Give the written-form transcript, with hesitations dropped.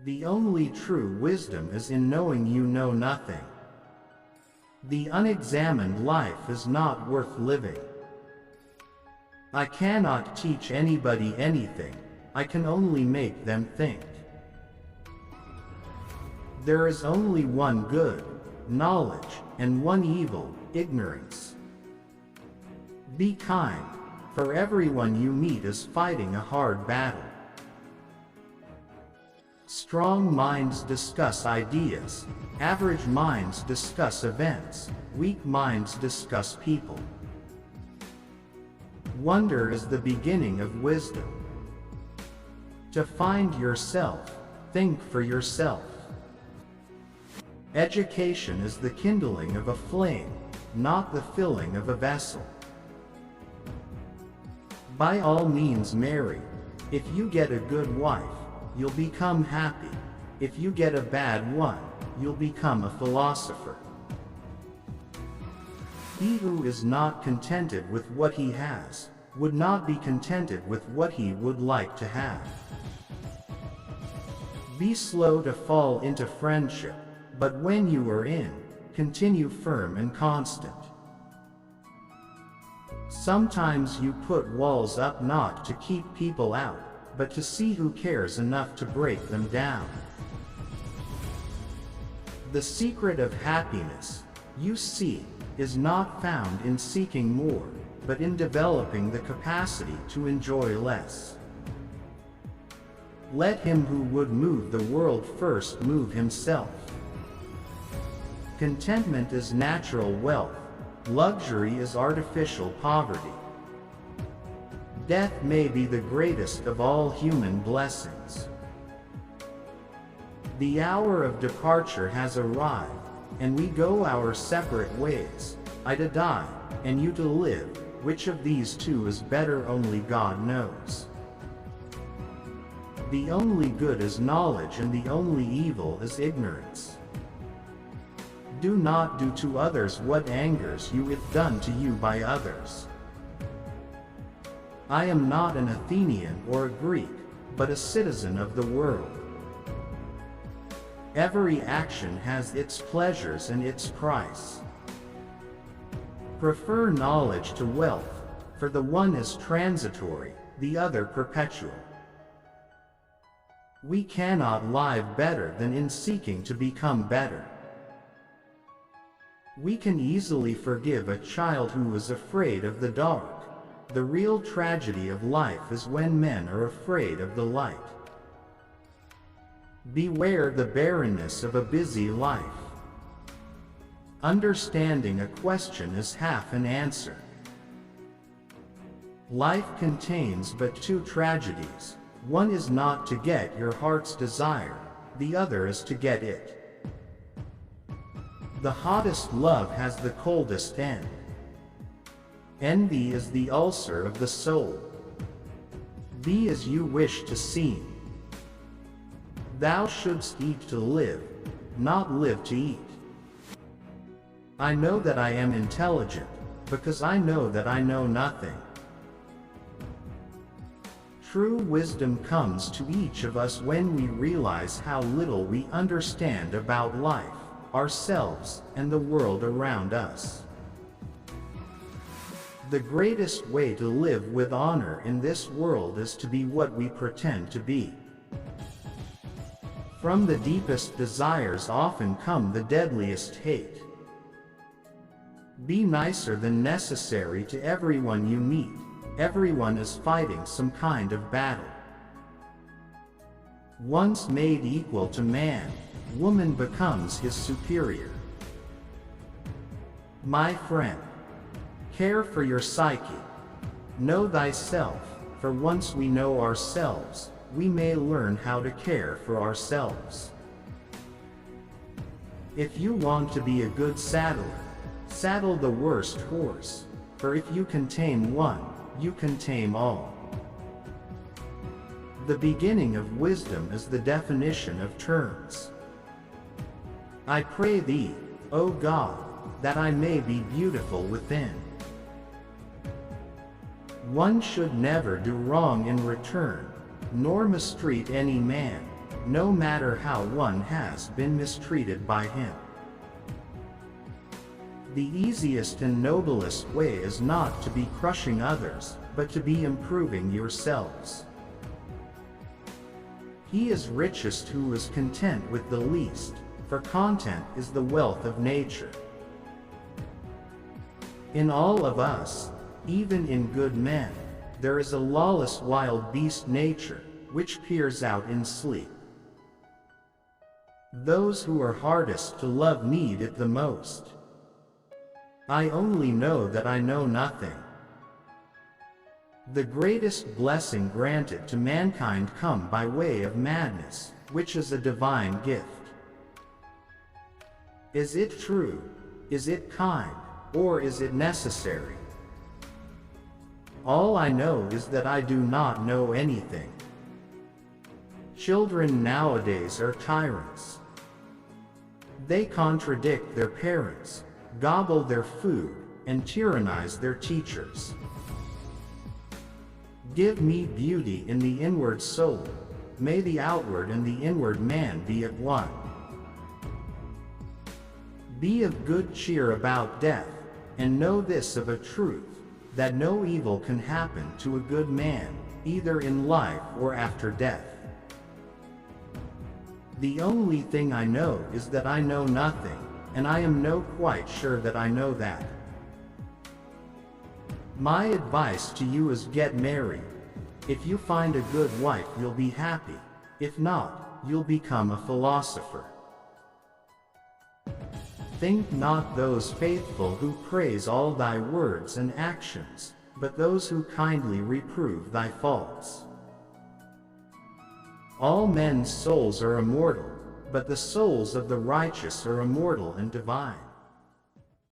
The only true wisdom is in knowing you know nothing. The unexamined life is not worth living. I cannot teach anybody anything, I can only make them think. There is only one good, knowledge, and one evil, ignorance. Be kind, for everyone you meet is fighting a hard battle. Strong minds discuss ideas, average minds discuss events, weak minds discuss people. Wonder is the beginning of wisdom. To find yourself, think for yourself. Education is the kindling of a flame, not the filling of a vessel. By all means marry. If you get a good wife, you'll become happy. If you get a bad one, you'll become a philosopher. He who is not contented with what he has, would not be contented with what he would like to have. Be slow to fall into friendship, but when you are in, continue firm and constant. Sometimes you put walls up not to keep people out, but to see who cares enough to break them down. The secret of happiness, you see, is not found in seeking more, but in developing the capacity to enjoy less. Let him who would move the world first move himself. Contentment is natural wealth, luxury is artificial poverty. Death may be the greatest of all human blessings. The hour of departure has arrived, and we go our separate ways, I to die, and you to live. Which of these two is better only God knows. The only good is knowledge and the only evil is ignorance. Do not do to others what angers you if done to you by others. I am not an Athenian or a Greek, but a citizen of the world. Every action has its pleasures and its price. Prefer knowledge to wealth, for the one is transitory, the other perpetual. We cannot live better than in seeking to become better. We can easily forgive a child who is afraid of the dark. The real tragedy of life is when men are afraid of the light. Beware the barrenness of a busy life. Understanding a question is half an answer. Life contains but two tragedies. One is not to get your heart's desire, the other is to get it. The hottest love has the coldest end. Envy is the ulcer of the soul. Be as you wish to seem. Thou shouldst eat to live, not live to eat. I know that I am intelligent, because I know that I know nothing. True wisdom comes to each of us when we realize how little we understand about life, ourselves, and the world around us. The greatest way to live with honor in this world is to be what we pretend to be. From the deepest desires often come the deadliest hate. Be nicer than necessary to everyone you meet. Everyone is fighting some kind of battle. Once made equal to man, woman becomes his superior. My friend, care for your psyche. Know thyself, for once we know ourselves, we may learn how to care for ourselves. If you want to be a good saddler, saddle the worst horse, for if you can tame one, you can tame all. The beginning of wisdom is the definition of terms. I pray thee, O God, that I may be beautiful within. One should never do wrong in return, nor mistreat any man, no matter how one has been mistreated by him. The easiest and noblest way is not to be crushing others, but to be improving yourselves. He is richest who is content with the least, for content is the wealth of nature. In all of us, even in good men, there is a lawless wild beast nature, which peers out in sleep. Those who are hardest to love need it the most. I only know that I know nothing. The greatest blessing granted to mankind come by way of madness, which is a divine gift. Is it true? Is it kind? Or is it necessary? All I know is that I do not know anything. Children nowadays are tyrants. They contradict their parents, gobble their food, and tyrannize their teachers. Give me beauty in the inward soul, may the outward and the inward man be at one. Be of good cheer about death, and know this of a truth, that no evil can happen to a good man, either in life or after death. The only thing I know is that I know nothing, and I am no quite sure that I know that. My advice to you is get married. If you find a good wife, you'll be happy. If not, you'll become a philosopher. Think not those faithful who praise all thy words and actions, but those who kindly reprove thy faults. All men's souls are immortal, but the souls of the righteous are immortal and divine.